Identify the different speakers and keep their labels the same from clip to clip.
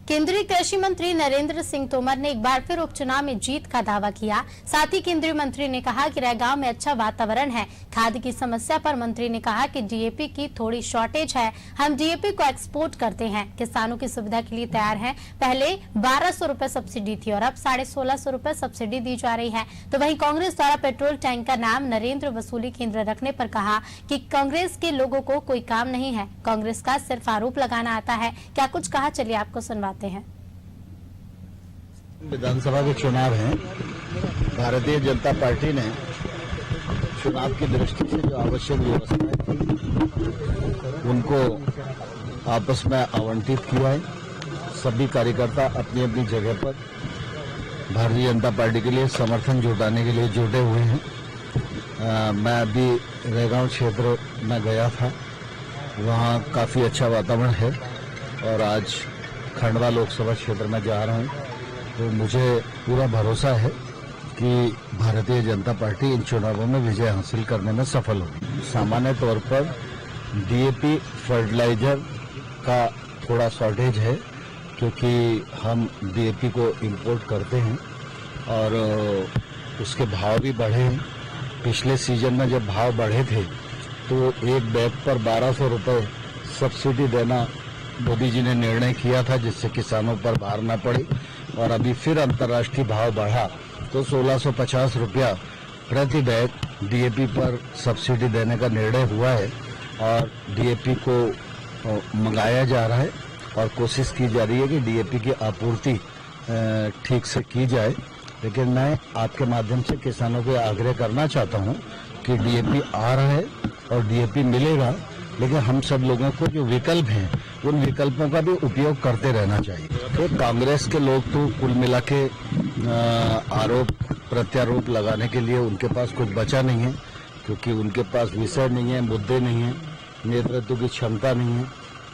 Speaker 1: केंद्रीय कृषि मंत्री नरेंद्र सिंह तोमर ने एक बार फिर उपचुनाव में जीत का दावा किया। साथ ही केंद्रीय मंत्री ने कहा कि रैगांव में अच्छा वातावरण है। खाद की समस्या पर मंत्री ने कहा कि डीएपी की थोड़ी शॉर्टेज है, हम डीएपी को एक्सपोर्ट करते हैं, किसानों की सुविधा के लिए तैयार हैं। पहले 1200 रुपए सब्सिडी थी और अब 1650 रुपए सब्सिडी दी जा रही है। तो वहीं कांग्रेस द्वारा पेट्रोल टैंक का नाम नरेंद्र वसूली केंद्र रखने पर कहा कि कांग्रेस के लोगों को कोई काम नहीं है, कांग्रेस का सिर्फ आरोप लगाना आता है। क्या कुछ कहा, चलिए आपको सुनवाते हैं।
Speaker 2: विधानसभा के चुनाव हैं। भारतीय जनता पार्टी ने चुनाव की दृष्टि से जो आवश्यक व्यवस्थाएं थी उनको आपस में आवंटित किया है। सभी कार्यकर्ता अपनी अपनी जगह पर भारतीय जनता पार्टी के लिए समर्थन जुटाने के लिए जुटे हुए हैं। मैं अभी रैगांव क्षेत्र में गया था, वहाँ काफी अच्छा वातावरण है और आज खंडवा लोकसभा क्षेत्र में जा रहा हूँ, तो मुझे पूरा भरोसा है कि भारतीय जनता पार्टी इन चुनावों में विजय हासिल करने में सफल होगी। सामान्य तौर पर डीएपी फर्टिलाइजर का थोड़ा शॉर्टेज है, क्योंकि हम डीएपी को इंपोर्ट करते हैं और उसके भाव भी बढ़े हैं। पिछले सीजन में जब भाव बढ़े थे तो एक बैग पर 1200 रुपये सब्सिडी देना मोदी जी ने निर्णय किया था, जिससे किसानों पर भार न पड़े। और अभी फिर अंतर्राष्ट्रीय भाव बढ़ा तो 1650 रुपया प्रति बैग डीएपी पर सब्सिडी देने का निर्णय हुआ है और डीएपी को मंगाया जा रहा है और कोशिश की जा रही है कि डीएपी की आपूर्ति ठीक से की जाए। लेकिन मैं आपके माध्यम से किसानों को आग्रह करना चाहता हूं कि डीएपी आ रहा है और डीएपी मिलेगा, लेकिन हम सब लोगों को जो विकल्प हैं उन विकल्पों का भी उपयोग करते रहना चाहिए। तो कांग्रेस के लोग तो कुल मिला के आरोप प्रत्यारोप लगाने के लिए उनके पास कुछ बचा नहीं है, क्योंकि उनके पास विषय नहीं है, मुद्दे नहीं है, नेतृत्व की क्षमता नहीं है।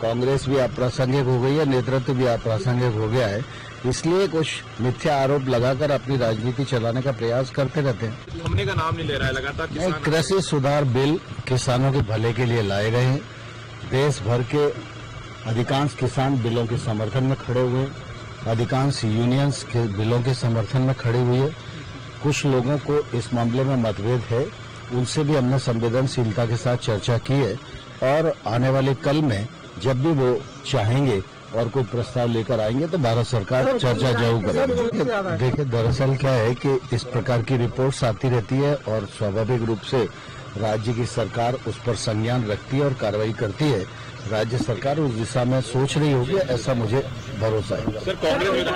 Speaker 2: कांग्रेस भी अप्रासंगिक हो गई है, नेतृत्व भी अप्रासंगिक हो गया है, इसलिए कुछ मिथ्या आरोप लगाकर अपनी राजनीति चलाने का प्रयास करते रहते हैं।
Speaker 3: थमने का नाम नहीं ले रहा है लगातार।
Speaker 2: कृषि सुधार बिल किसानों के भले के लिए लाए गए हैं। देश भर के अधिकांश किसान बिलों के समर्थन में खड़े हुए, अधिकांश यूनियंस के बिलों के समर्थन में खड़े हुए। कुछ लोगों को इस मामले में मतभेद है, उनसे भी हमने संवेदनशीलता के साथ चर्चा की है और आने वाले कल में जब भी वो चाहेंगे और कोई प्रस्ताव लेकर आएंगे तो भारत सरकार चर्चा जरूर करेगी। देखिए, दरअसल क्या है कि इस प्रकार की रिपोर्ट्स आती रहती है और स्वाभाविक रूप से राज्य की सरकार उस पर संज्ञान रखती है और कार्रवाई करती है। राज्य सरकार उस दिशा में सोच रही होगी, ऐसा मुझे भरोसा है।
Speaker 3: सर, कांग्रेस